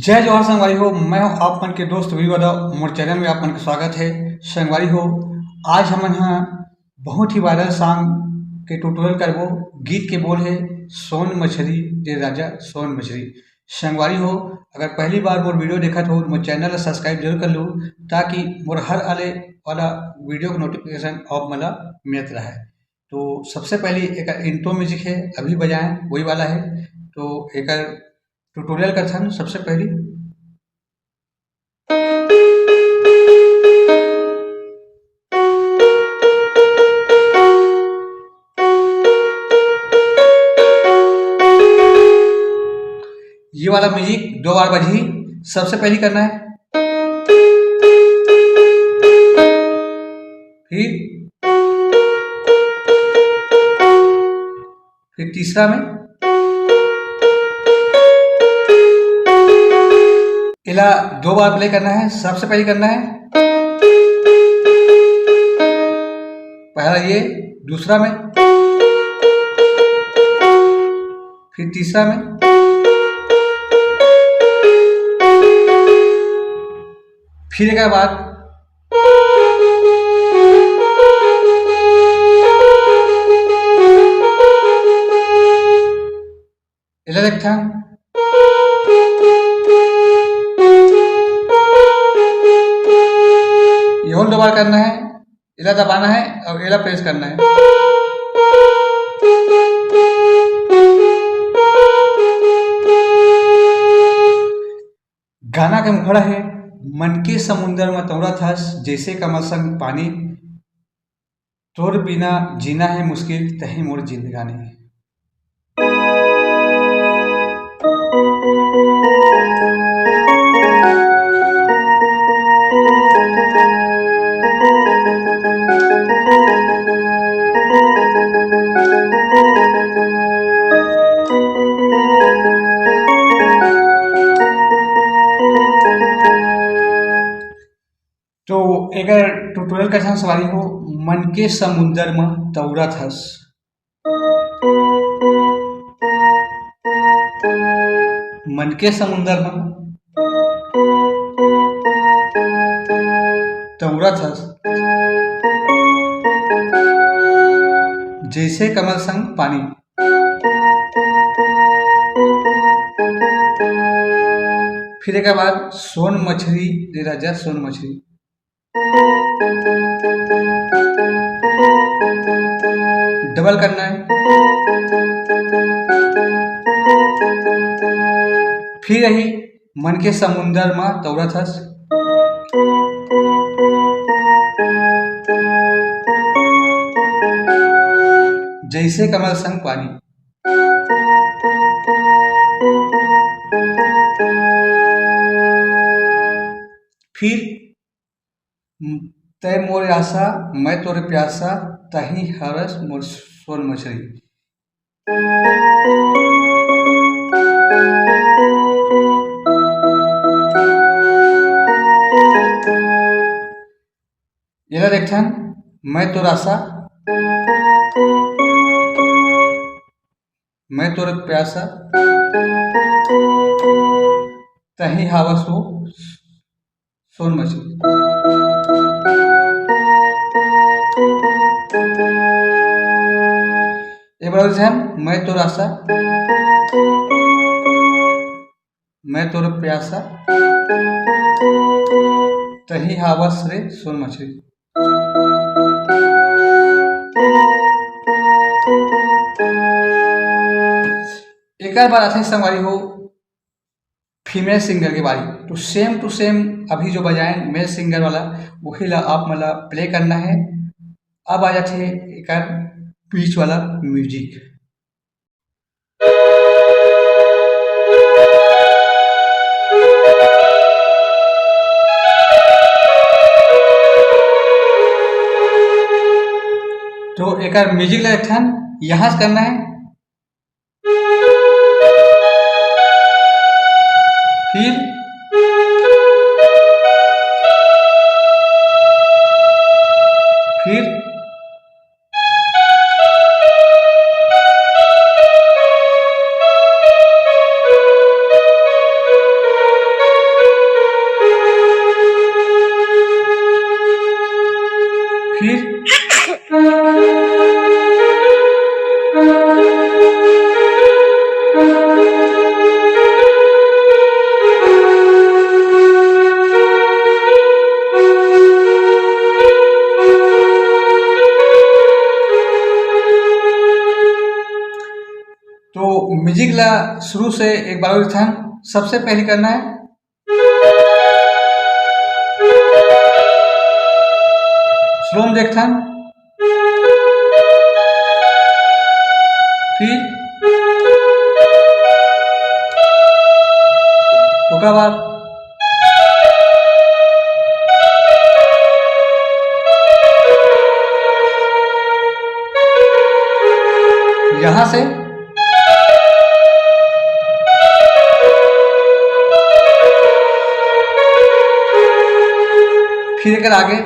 जय जवाहर संगवारी हो। मैं हूं आप मन के दोस्त वीरभद्र। मोर चैनल में आप मन का स्वागत है। संगवारी हो, आज हम यहाँ बहुत ही वायरल सॉन्ग के ट्यूटोरियल करबो। गीत के बोल है सोन मछली रे राजा सोन मछली। संगवारी हो, अगर पहली बार मोर वीडियो देखत हो तो मोर चैनल ला सब्सक्राइब जरूर कर लो, ताकि मोर हर आने वाला वीडियो का नोटिफिकेशन आप मला मिलत रहे। तो सबसे पहले एक इंट्रो म्यूजिक है, अभी बजाएं वही वाला है। तो एक ट्यूटोरियल का था सबसे पहली। ये वाला म्यूजिक 2 बार बजी। सबसे पहली करना है, फिर तीसरा में इला 2 बार प्ले करना है। सबसे पहले करना है पहला ये, दूसरा में, फिर तीसरा में, फिर एक बाद इला देखता ये होल 2 बार करना है। इला दबाना है और इला प्रेस करना है। गाना के मुखड़ा है, मन के समुंदर में तौरत हस जैसे कमल संग पानी, तोर बिना जीना है मुश्किल तही मोर जिंदगानी। तो एक ट्यूटोरियल कैसा सवारी हो, मन के समुंदर में तौरत हस। मन के समुंदर में तौरत हस जैसे कमल संग पानी, फिर एक बाद सोन मछली रे राजा सोन मछली। डबल करना है, फिर यही मन के समुंदर में तौरत हस, जैसे कमल संग पानी। फिर तय मोर आशा मैं तोरे प्यासा तही हरस मोर सोन मछली। ये देखन मैं तोर आशा मैं तोरे प्यासा तही हवस हो सोन मछली। एक बार ध्यान, मैं तोर आशा मैं तोर प्यासा तही हवस रे सोन मछली। एक बार आते संगवारी हो फीमेल सिंगर के बारी। तो सेम टू सेम अभी जो बजाएं मेल सिंगर वाला वही ला आप मला प्ले करना है। अब आ जाते एक बीच वाला म्यूजिक। तो एक म्यूजिक लगन यहाँ से करना है, फिर तो म्यूजिक ला शुरू से एक बार और ध्यान सबसे पहले करना है। स्लो में देखता है, फिर उसके बाद यहां से फिर अगर आगे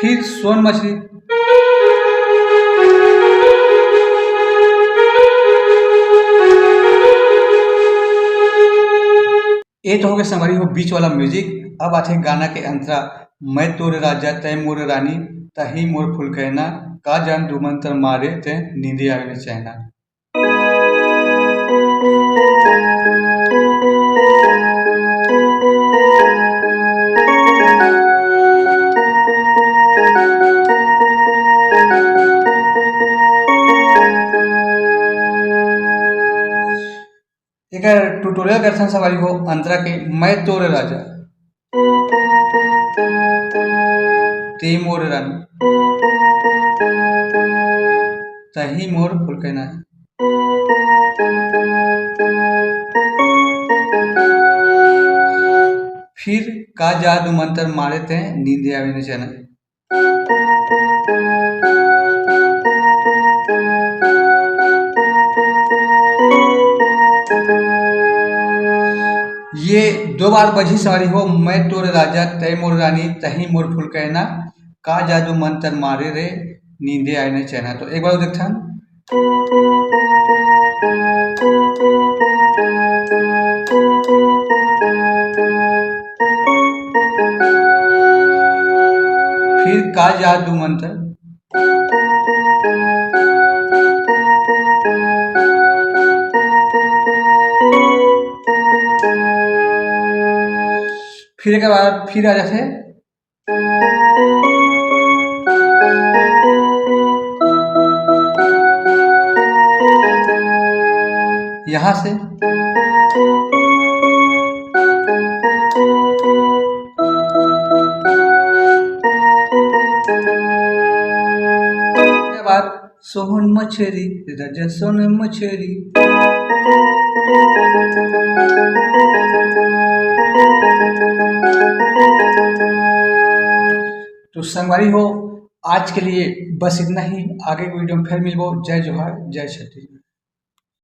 फिर सोन मछली, ये तो हो गया संगवारी हो बीच वाला म्यूजिक। अब आते गाना के अंतरा। मैं तोरे राजा तय मोर रानी, तही मोर फुल कहना, का जान दुमंतर मारे ते नींदे आवे न चैना। एक ट्यूटोरियल करथन सवारी हो अंतरा के। मैं तोरे राजा ते मोर रानी, तही मोर फुल कहना है। फिर का जादू मंत्र मारे ते नींदे आवे न चैना। ये दो बार बजी सवारी हो। मैं तोरे राजा तय मोर रानी, तही मोर फुल कहना, का जादू मंत्र मारे रे नींदे आए न चैना। तो एक बार देखता हम। फिर का जादू मंत्र, फिर के बाद फिर आ जाते यहां से के बाद सोहन मछरी रज सोन मछरी। तो संगवारी हो आज के लिए बस इतना ही। आगे की वीडियो में फिर मिलबो। जय जोहार, जय छत्तीसगढ़।